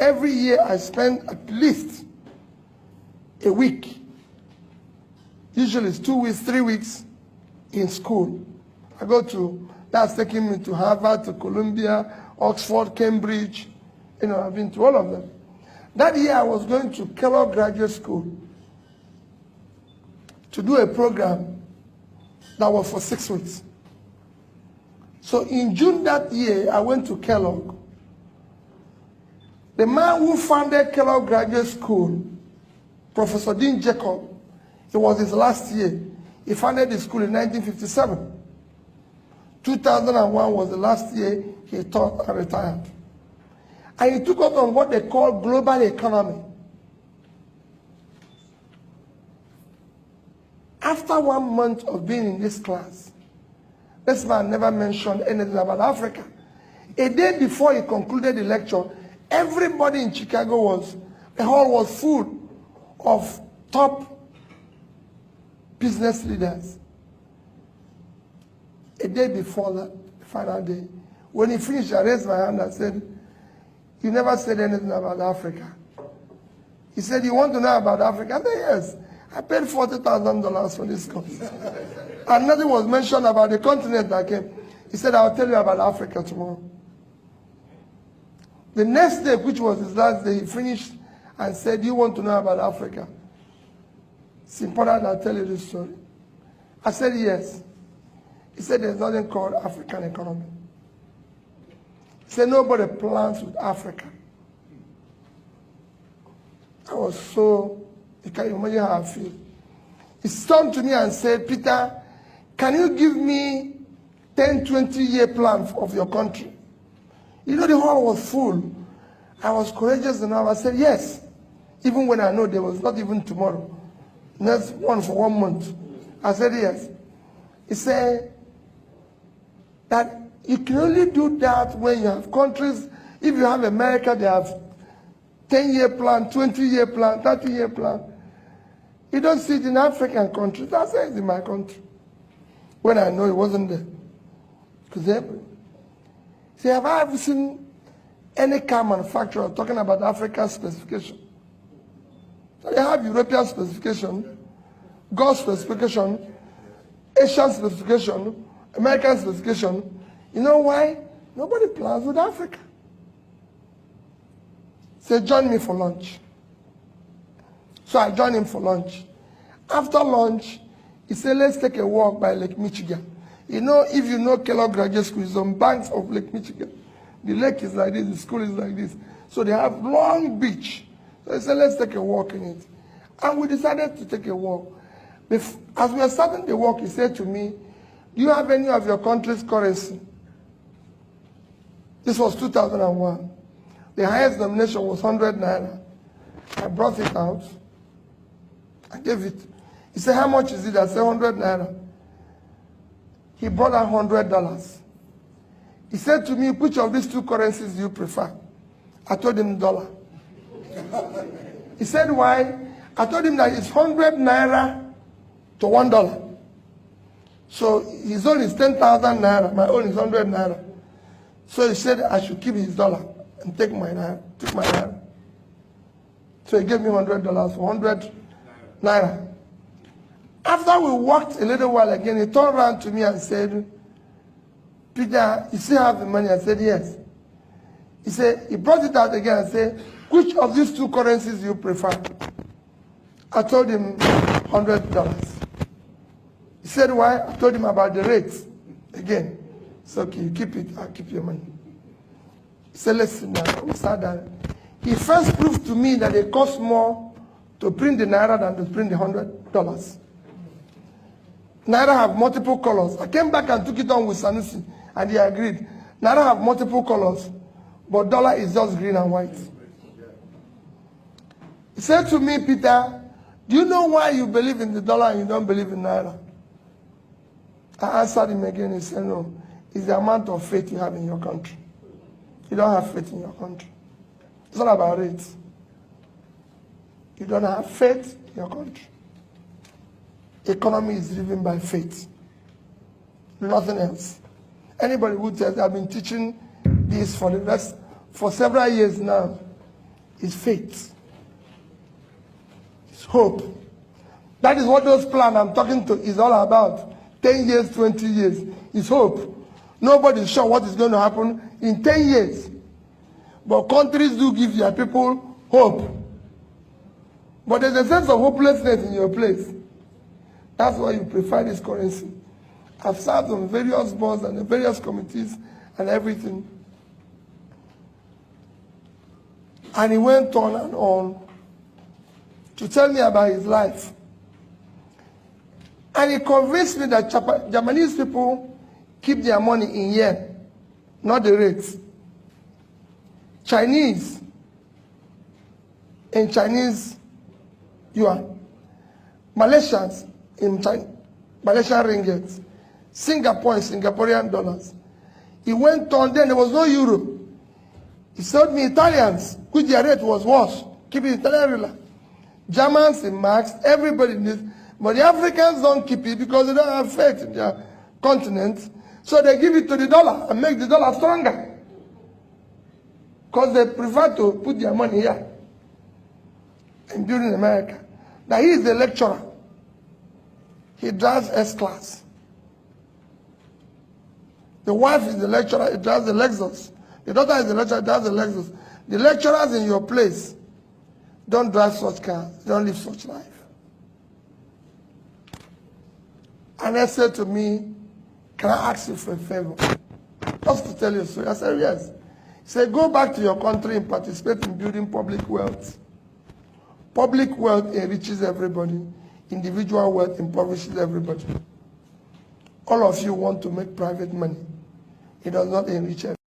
every year I spend at least a week. Usually it's 2 weeks, 3 weeks in school. That's taking me to Harvard, to Columbia, Oxford, Cambridge. I've been to all of them. That year I was going to Kellogg Graduate School to do a program that was for 6 weeks. So in June that year, I went to Kellogg. The man who founded Kellogg Graduate School, Professor Dean Jacob, it was his last year. He founded the school in 1957. 2001 was the last year he taught and retired. And he took us on what they call global economy. After 1 month of being in this class, this man never mentioned anything about Africa. A day before he concluded the lecture, everybody in Chicago the hall was full of top business leaders. A day before that, the final day, when he finished, I raised my hand and said, "You never said anything about Africa." He said, "You want to know about Africa?" I said, "Yes. I paid $40,000 for this course." And nothing was mentioned about the continent that came. He said, "I'll tell you about Africa tomorrow." The next day, which was his last day, he finished and said, "You want to know about Africa? It's important I tell you this story." I said, "Yes." He said, "There's nothing called African economy." He said, "Nobody plans with Africa." I was so, you can imagine how I feel. He turned to me and said, "Peter, can you give me 10, 20-year plan of your country?" The hall was full. I was courageous enough. I said, "Yes." Even when I know there was not even tomorrow. Next one for 1 month. I said, "Yes." He said that you can only do that when you have countries. If you have America, they have 10-year plan, 20-year plan, 30-year plan. You don't see it in African countries. I said, "It's in my country." When I know it wasn't there. Because see, have I ever seen any car manufacturer talking about African specification? So they have European specification, Gulf specification, Asian specification, American specification. You know why? Nobody plans with Africa. Say, "Join me for lunch." So I joined him for lunch. After lunch, he said, "Let's take a walk by Lake Michigan." If you know Kellogg Graduate School, it's on banks of Lake Michigan. The lake is like this, the school is like this. So they have long beach. So he said, "Let's take a walk in it." And we decided to take a walk. As we were starting the walk, he said to me, "Do you have any of your country's currency?" This was 2001. The highest denomination was 100 naira. I brought it out. I gave it. He said, "How much is it?" I said, 100 naira. He brought out $100. He said to me, "Which of these two currencies do you prefer?" I told him dollar. He said, "Why?" I told him that it's 100 naira to $1. So his own is 10,000 naira. My own is 100 naira. So he said I should keep his dollar and take my naira. So he gave me $100 for 100 naira. After we walked a little while again, he turned around to me and said, "Peter, you still have the money?" I said, "Yes." He said, he brought it out again and said, "Which of these two currencies do you prefer?" I told him $100. He said, "Why?" I told him about the rates. Again, it's okay, you keep it, I'll keep your money. He said, "Listen now." We sat down. He first proved to me that it costs more to print the naira than to print the $100. Naira have multiple colors. I came back and took it on with Sanusi, and he agreed. Naira have multiple colors, but dollar is just green and white. He said to me, "Peter, do you know why you believe in the dollar and you don't believe in naira?" I answered him again. He said, "No, it's the amount of faith you have in your country. You don't have faith in your country. It's not about it. You don't have faith in your country. Economy is driven by faith. Nothing else." Anybody who tells, I've been teaching this for several years now. It's faith. It's hope. That is what those plans I'm talking to is all about. 10 years, 20 years. It's hope. Nobody's sure what is going to happen in 10 years. But countries do give their people hope. But there's a sense of hopelessness in your place. That's why you prefer this currency. I've served on various boards and various committees and everything. And he went on and on to tell me about his life. And he convinced me that Japanese people keep their money in yen, not the rates. Chinese in Chinese yuan. Malaysians in Malaysian ringgit. Singapore in Singaporean dollars. He went on, then there was no euro. He told me Italians, which their rate was worse, keep it Italian rila. Germans in marks, everybody needs. But the Africans don't keep it because they don't have faith in their continent. So they give it to the dollar and make the dollar stronger. Because they prefer to put their money here and build in America. Now he is the lecturer. He drives S-Class. The wife is the lecturer, he drives the Lexus. The daughter is the lecturer, drives the Lexus. The lecturers in your place don't drive such cars, they don't live such life. And they said to me, can I ask you for a favor? Just to tell you a story. I said, yes. He said, go back to your country and participate in building public wealth. Public wealth enriches everybody. Individual wealth impoverishes everybody. All of you want to make private money. It does not enrich everybody.